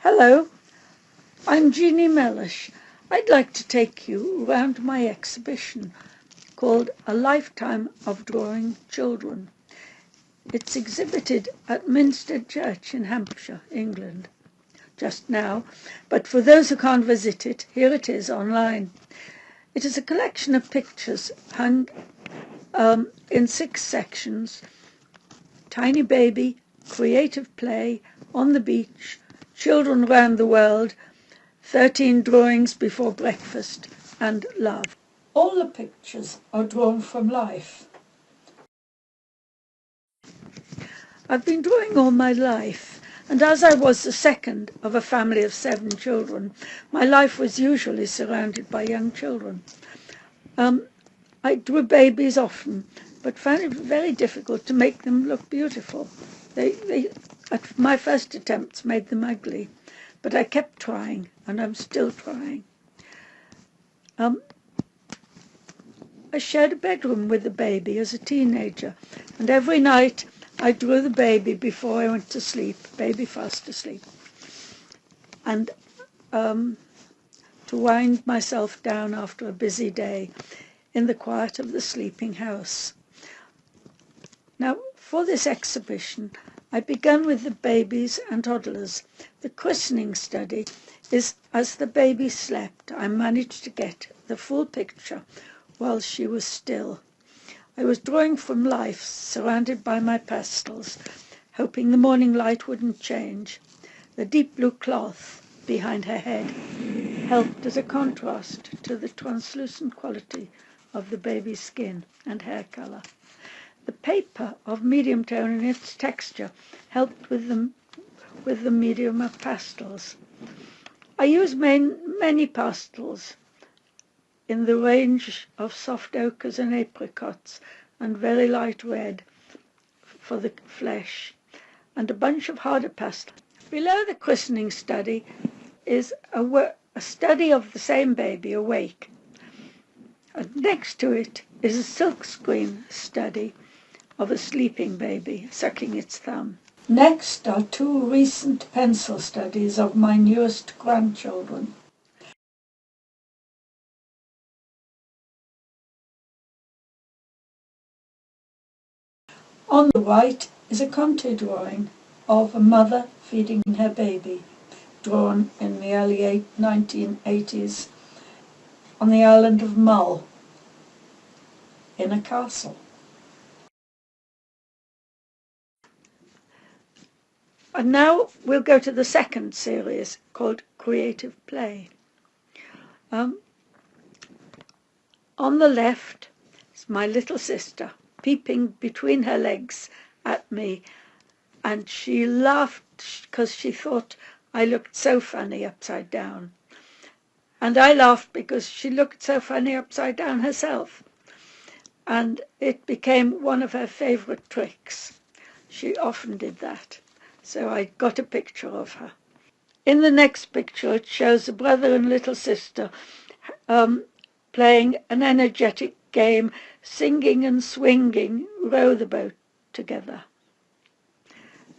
Hello, I'm Jeanie Mellersh. I'd like to take you around my exhibition called A Lifetime of Drawing Children. It's exhibited at Minstead Church in Hampshire, England, just now, but for those who can't visit it, here it is online. It is a collection of pictures hung in 6 sections: tiny baby, creative play, on the beach, children round the world, 13 drawings before breakfast, and love. All the pictures are drawn from life. I've been drawing all my life, and as I was the second of a family of 7 children, my life was usually surrounded by young children. I drew babies often, but found it very difficult to make them look beautiful. My first attempts made them ugly, but I kept trying, and I'm still trying. I shared a bedroom with the baby as a teenager, and every night I drew the baby before I went to sleep, baby fast asleep, and to wind myself down after a busy day in the quiet of the sleeping house. Now, for this exhibition, I began with the babies and toddlers. The christening study is as the baby slept. I managed to get the full picture while she was still. I was drawing from life, surrounded by my pastels, hoping the morning light wouldn't change. The deep blue cloth behind her head helped as a contrast to the translucent quality of the baby's skin and hair colour. The paper of medium tone in its texture helped with the medium of pastels. I used many pastels in the range of soft ochres and apricots, and very light red for the flesh, and a bunch of harder pastels. Below the christening study is a study of the same baby awake. And next to it is a silkscreen study of a sleeping baby sucking its thumb. Next are 2 recent pencil studies of my newest grandchildren. On the right is a Conte drawing of a mother feeding her baby, drawn in the early 1980s on the island of Mull in a castle. And now we'll go to the second series called Creative Play. On the left is my little sister peeping between her legs at me, and she laughed because she thought I looked so funny upside down. And I laughed because she looked so funny upside down herself. And it became one of her favourite tricks. She often did that. So I got a picture of her. In the next picture, it shows a brother and little sister playing an energetic game, singing and swinging row the boat together.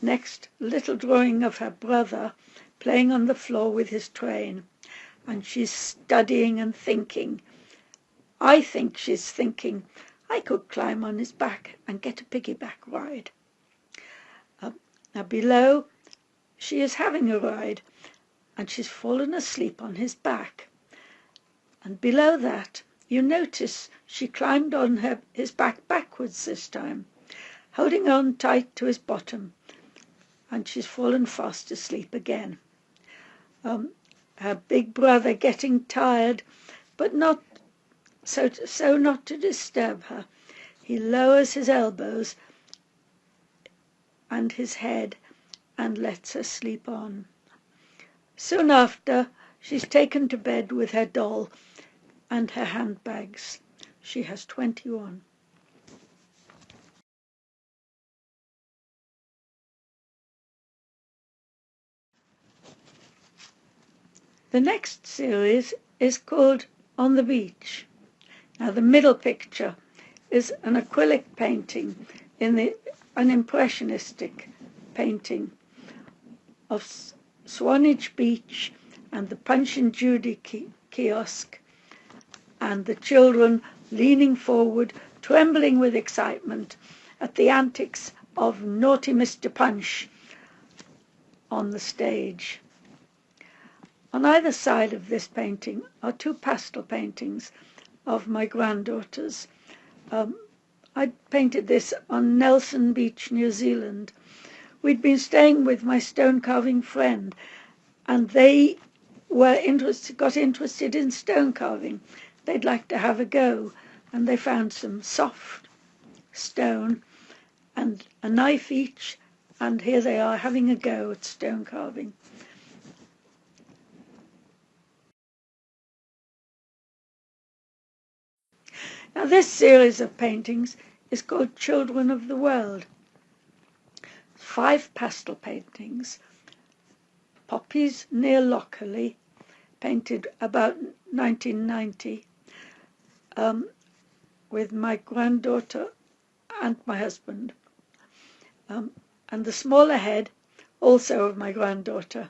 Next, a little drawing of her brother playing on the floor with his train, and she's studying and thinking. I think she's thinking, I could climb on his back and get a piggyback ride. Now below, she is having a ride, and she's fallen asleep on his back. And below that, you notice she climbed on his back backwards this time, holding on tight to his bottom, and she's fallen fast asleep again. Her big brother getting tired, but not so not to disturb her. He lowers his elbows and his head and lets her sleep on. Soon after, she's taken to bed with her doll and her handbags. She has 21. The next series is called On the Beach. Now the middle picture is an acrylic painting an impressionistic painting of Swanage Beach and the Punch and Judy kiosk, and the children leaning forward, trembling with excitement at the antics of naughty Mr. Punch on the stage. On either side of this painting are two pastel paintings of my granddaughters. I painted this on Nelson Beach, New Zealand. We'd been staying with my stone carving friend, and they got interested in stone carving. They'd like to have a go, and they found some soft stone and a knife each, and here they are having a go at stone carving. Now this series of paintings is called Children of the World. 5 pastel paintings. Poppies near Lockerley, painted about 1990, with my granddaughter and my husband. And the smaller head, also of my granddaughter.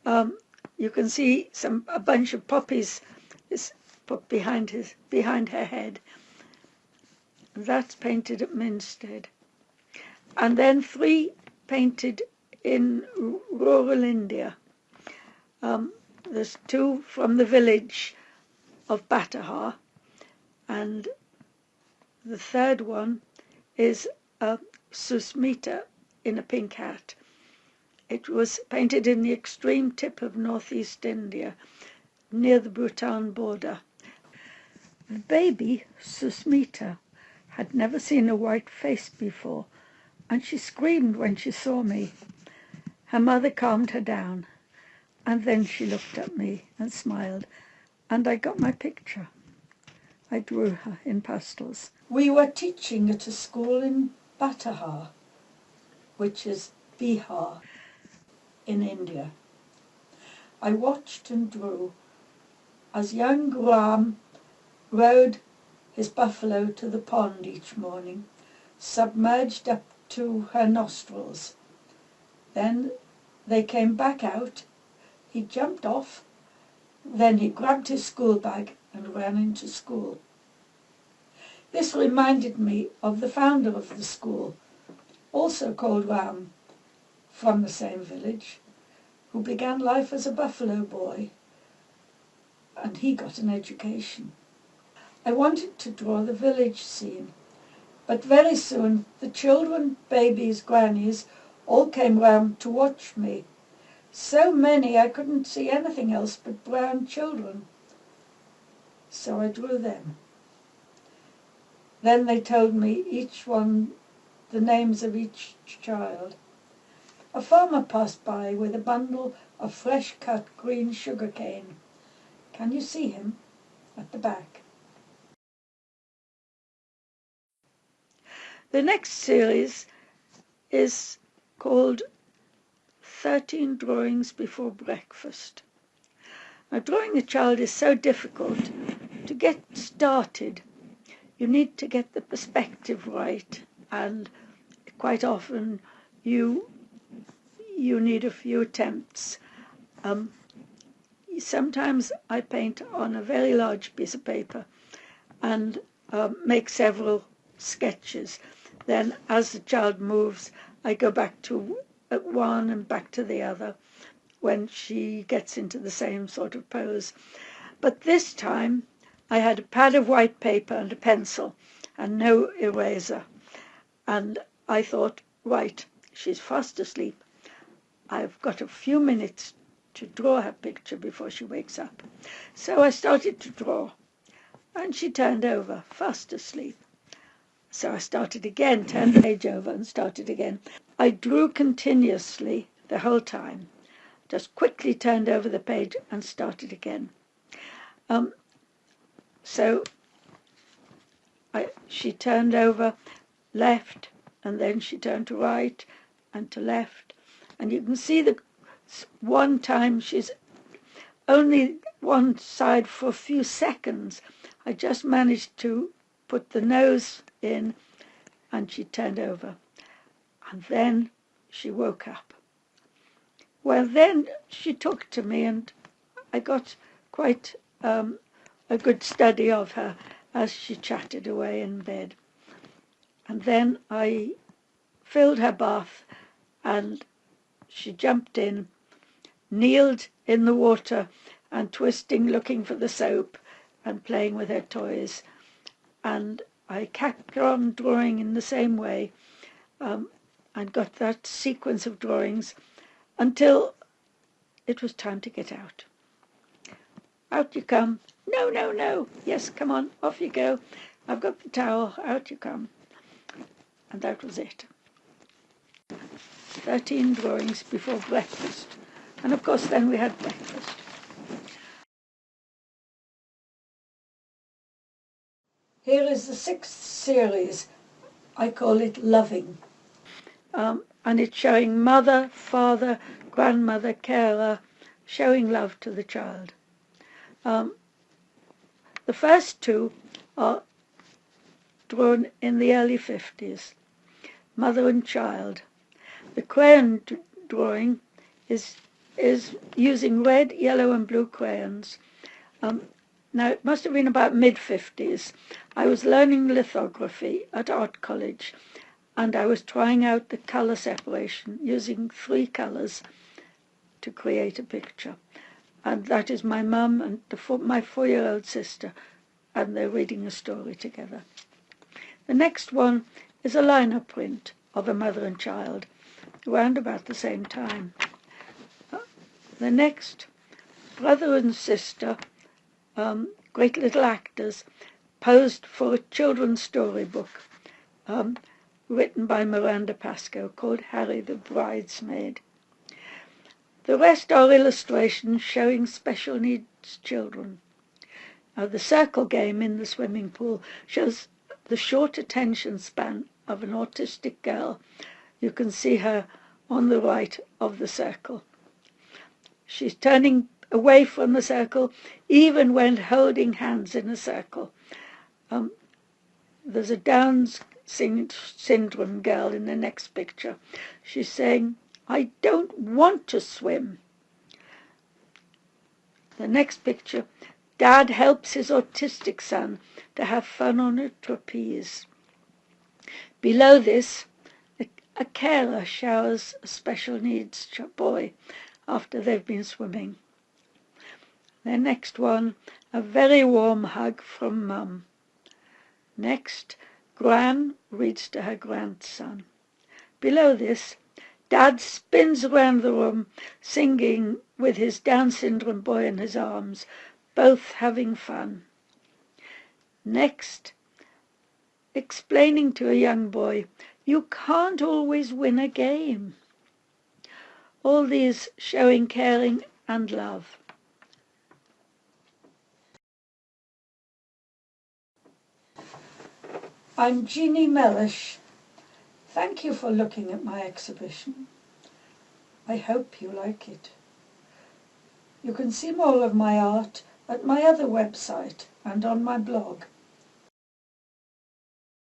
You can see a bunch of poppies is put behind her head. That's painted at Minstead. And then 3 painted in rural India. There's 2 from the village of Bataha, and the third one is Susmita in a pink hat. It was painted in the extreme tip of northeast India, near the Bhutan border. The baby, Susmita, had never seen a white face before, and she screamed when she saw me. Her mother calmed her down, and then she looked at me and smiled, and I got my picture. I drew her in pastels. We were teaching at a school in Bataha, which is Bihar, in India. I watched and drew as young Ram rode his buffalo to the pond each morning, submerged up to her nostrils. Then they came back out. He jumped off. Then he grabbed his school bag and ran into school. This reminded me of the founder of the school, also called Ram, from the same village, who began life as a buffalo boy, and he got an education. I wanted to draw the village scene, but very soon the children, babies, grannies, all came round to watch me. So many I couldn't see anything else but brown children. So I drew them. Then they told me each one the names of each child. A farmer passed by with a bundle of fresh-cut green sugar cane. Can you see him? At the back. The next series is called 13 Drawings Before Breakfast. Now, drawing a child is so difficult. To get started, you need to get the perspective right, and quite often you need a few attempts. Sometimes I paint on a very large piece of paper and make several sketches. Then as the child moves, I go back to one and back to the other when she gets into the same sort of pose. But this time I had a pad of white paper and a pencil and no eraser. And I thought, right, she's fast asleep. I've got a few minutes to draw her picture before she wakes up. So I started to draw, and she turned over, fast asleep. So I started again, turned the page over and started again. I drew continuously the whole time, just quickly turned over the page and started again. She turned over left, and then she turned to right and to left. And you can see that one time she's only one side for a few seconds. I just managed to put the nose in, and she turned over. And then she woke up. Well, then she took to me, and I got quite a good study of her as she chatted away in bed. And then I filled her bath, and she jumped in, kneeled in the water and twisting, looking for the soap and playing with her toys. And I kept on drawing in the same way, and got that sequence of drawings until it was time to get out. Out you come. No, no, no. Yes, come on, off you go. I've got the towel. Out you come. And that was it. 13 drawings before breakfast. And of course then we had breakfast. Here is the 6th series. I call it Loving. And it's showing mother, father, grandmother, carer, showing love to the child. The first two are drawn in the early 50s, mother and child. The crayon drawing is using red, yellow and blue crayons. Now, it must have been about mid-50s. I was learning lithography at art college, and I was trying out the colour separation, using 3 colours to create a picture. And that is my mum and my 4-year-old sister, and they're reading a story together. The next one is a liner print of a mother and child, around about the same time. The next, brother and sister, great little actors, posed for a children's storybook written by Miranda Pascoe called Harry the Bridesmaid. The rest are illustrations showing special needs children. Now, the circle game in the swimming pool shows the short attention span of an autistic girl. You can see her on the right of the circle. She's turning away from the circle even when holding hands in a circle. There's a Down syndrome girl in the next picture. She's saying, "I don't want to swim." The next picture, Dad helps his autistic son to have fun on a trapeze. Below this, a carer showers a special needs boy after they've been swimming. The next one, a very warm hug from Mum. Next, Gran reads to her grandson. Below this, Dad spins around the room, singing with his Down syndrome boy in his arms, both having fun. Next, explaining to a young boy, you can't always win a game. All these showing caring and love. I'm Jeanie Mellersh. Thank you for looking at my exhibition. I hope you like it. You can see more of my art at my other website and on my blog.